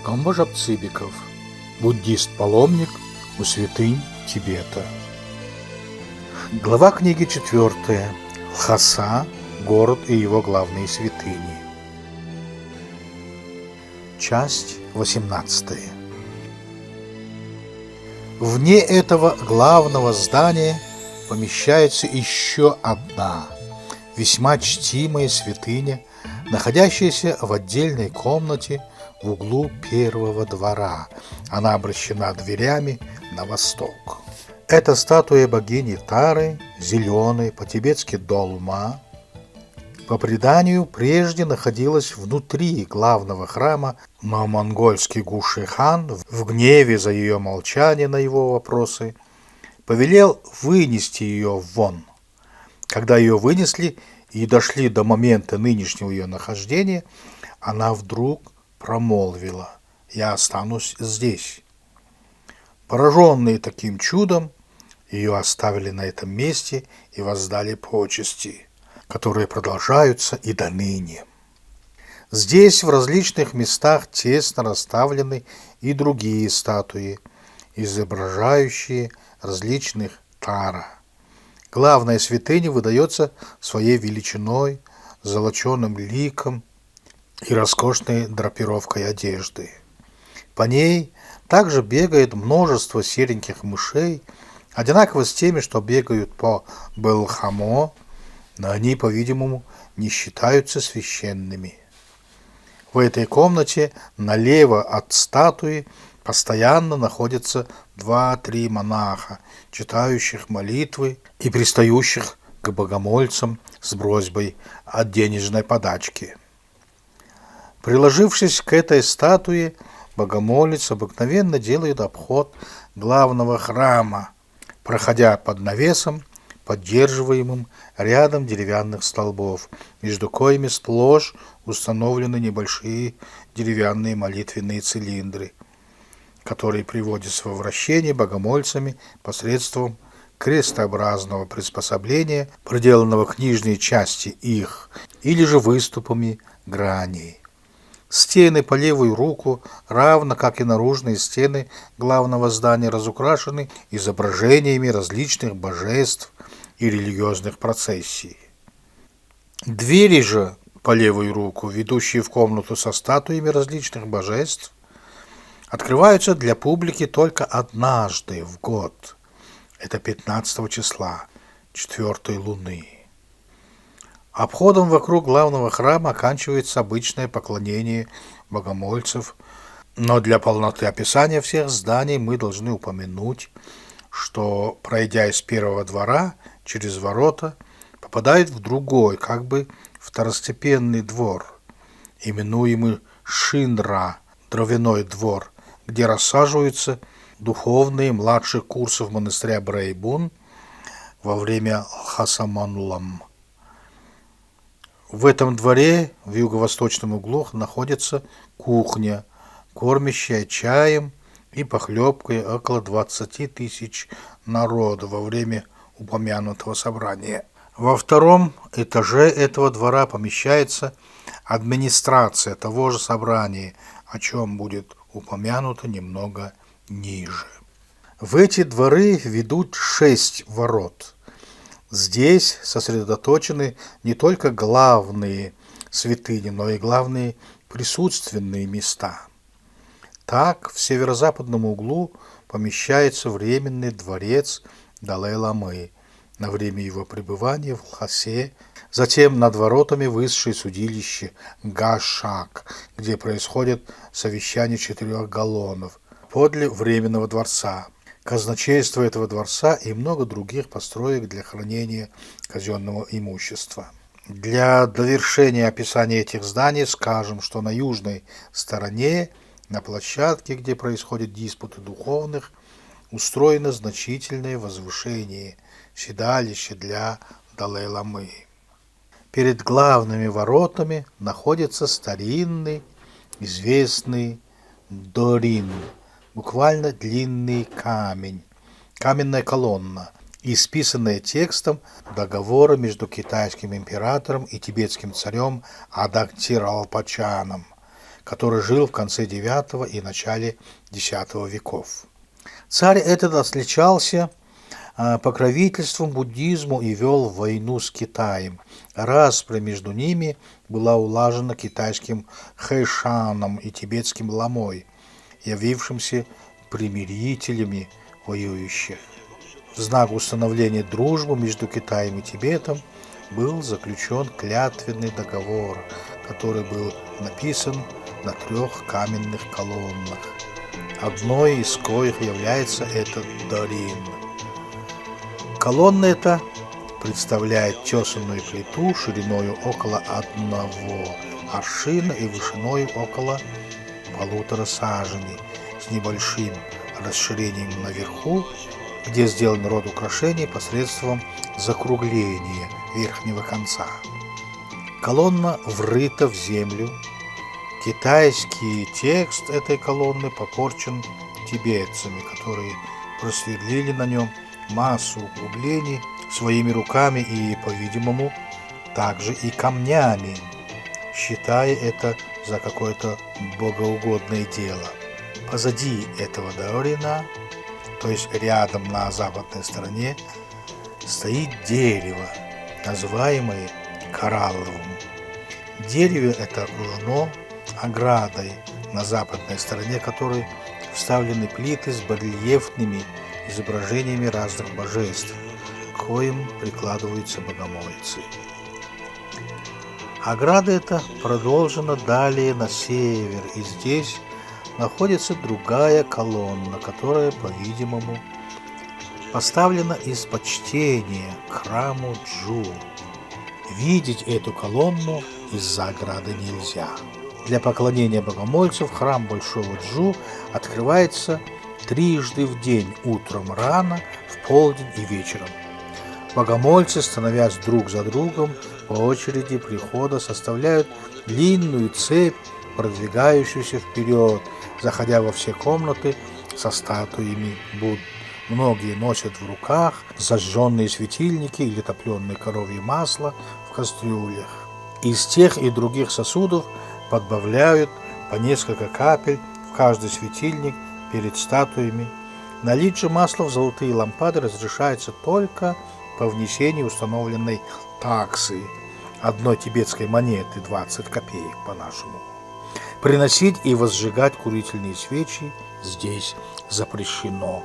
Камбожаб Цыбиков, буддист-паломник у святынь Тибета. Глава книги 4. Лхаса, город и его главные святыни. Часть 18. Вне этого главного здания помещается еще одна, весьма чтимая святыня, находящаяся в отдельной комнате в углу первого двора. Она обращена дверями на восток. Это статуя богини Тары, зеленой, по-тибетски долма. По преданию, прежде находилась внутри главного храма, но монгольский Гуши-хан в гневе за ее молчание на его вопросы повелел вынести ее вон. Когда ее вынесли и дошли до момента нынешнего ее нахождения, она вдруг промолвила: «Я останусь здесь». Пораженные таким чудом, ее оставили на этом месте и воздали почести, которые продолжаются и до ныне. Здесь в различных местах тесно расставлены и другие статуи, изображающие различных тара. Главная святыня выдается своей величиной, золоченым ликом и роскошной драпировкой одежды. По ней также бегает множество сереньких мышей, одинаково с теми, что бегают по Белхамо, но они, по-видимому, не считаются священными. В этой комнате налево от статуи постоянно находятся 2-3 монаха, читающих молитвы и пристающих к богомольцам с просьбой о денежной подачке. Приложившись к этой статуе, богомолец обыкновенно делает обход главного храма, проходя под навесом, поддерживаемым рядом деревянных столбов, между коими сплошь установлены небольшие деревянные молитвенные цилиндры, которые приводятся во вращение богомольцами посредством крестообразного приспособления, приделанного к нижней части их, или же выступами граней. Стены по левую руку, равно как и наружные стены главного здания, разукрашены изображениями различных божеств и религиозных процессий. Двери же по левую руку, ведущие в комнату со статуями различных божеств, открываются для публики только однажды в год. Это 15 числа 4 луны. Обходом вокруг главного храма оканчивается обычное поклонение богомольцев, но для полноты описания всех зданий мы должны упомянуть, что, пройдя из первого двора через ворота, попадает в другой, как бы второстепенный двор, именуемый Шинра, дровяной двор, где рассаживаются духовные младших курсов монастыря Брейбун во время Лхаса-Манлам. В этом дворе в юго-восточном углу находится кухня, кормящая чаем и похлебкой около 20 тысяч народа во время упомянутого собрания. Во втором этаже этого двора помещается администрация того же собрания, о чем будет упомянуто немного ниже. В эти дворы ведут 6 ворот. Здесь сосредоточены не только главные святыни, но и главные присутственные места. Так, в северо-западном углу помещается временный дворец Далай-ламы на время его пребывания в Лхасе, затем над воротами высшее судилище Га-Шак, где происходит совещание 4 галлонов, подле временного дворца, казначейство этого дворца и много других построек для хранения казенного имущества. Для довершения описания этих зданий скажем, что на южной стороне, на площадке, где происходят диспуты духовных, устроено значительное возвышение, седалище для Далай-ламы. Перед главными воротами находится старинный, известный Дорин, буквально длинный камень, каменная колонна, исписанная текстом договора между китайским императором и тибетским царем Адактиралпачаном, который жил в конце IX и начале X веков. Царь этот отличался покровительством буддизму и вел войну с Китаем. Распря между ними была улажена китайским Хэйшаном и тибетским Ламой, явившимся примирителями воюющих. В знак установления дружбы между Китаем и Тибетом был заключен клятвенный договор, который был написан на 3 каменных колоннах, одной из коих является эта Дорин. Колонна эта представляет тесанную плиту шириною около 1 аршина и вышиною около 1,5 сажени, с небольшим расширением наверху, где сделан род украшений посредством закругления верхнего конца. Колонна врыта в землю. Китайский текст этой колонны попорчен тибетцами, которые просверлили на нем массу углублений своими руками и, по-видимому, также и камнями, считая это за какое-то богоугодное дело. Позади этого Дорина, то есть рядом на западной стороне, стоит дерево, называемое коралловым. Дерево это окружено оградой, на западной стороне которой вставлены плиты с барельефными изображениями разных божеств, к коим прикладываются богомольцы. Ограда эта продолжена далее на север, и здесь находится другая колонна, которая, по-видимому, поставлена из почтения к храму Джу. Видеть эту колонну из-за ограды нельзя. Для поклонения богомольцев храм Большого Джу открывается 3 в день, утром рано, в полдень и вечером. Богомольцы, становясь друг за другом, по очереди прихода составляют длинную цепь, продвигающуюся вперед, заходя во все комнаты со статуями Будд. Многие носят в руках зажженные светильники или топленое коровье масло в кастрюлях. Из тех и других сосудов подбавляют по несколько капель в каждый светильник перед статуями. Налить же масло в золотые лампады разрешается только по внесению установленной таксы, 1 тибетской монеты, 20 копеек по-нашему. Приносить и возжигать курительные свечи здесь запрещено.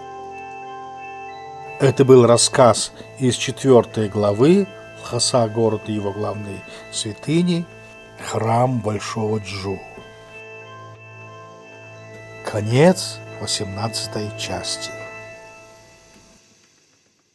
Это был рассказ из 4 главы Лхаса, город и его главные святыни, храм Большого Джу. Конец 18 части.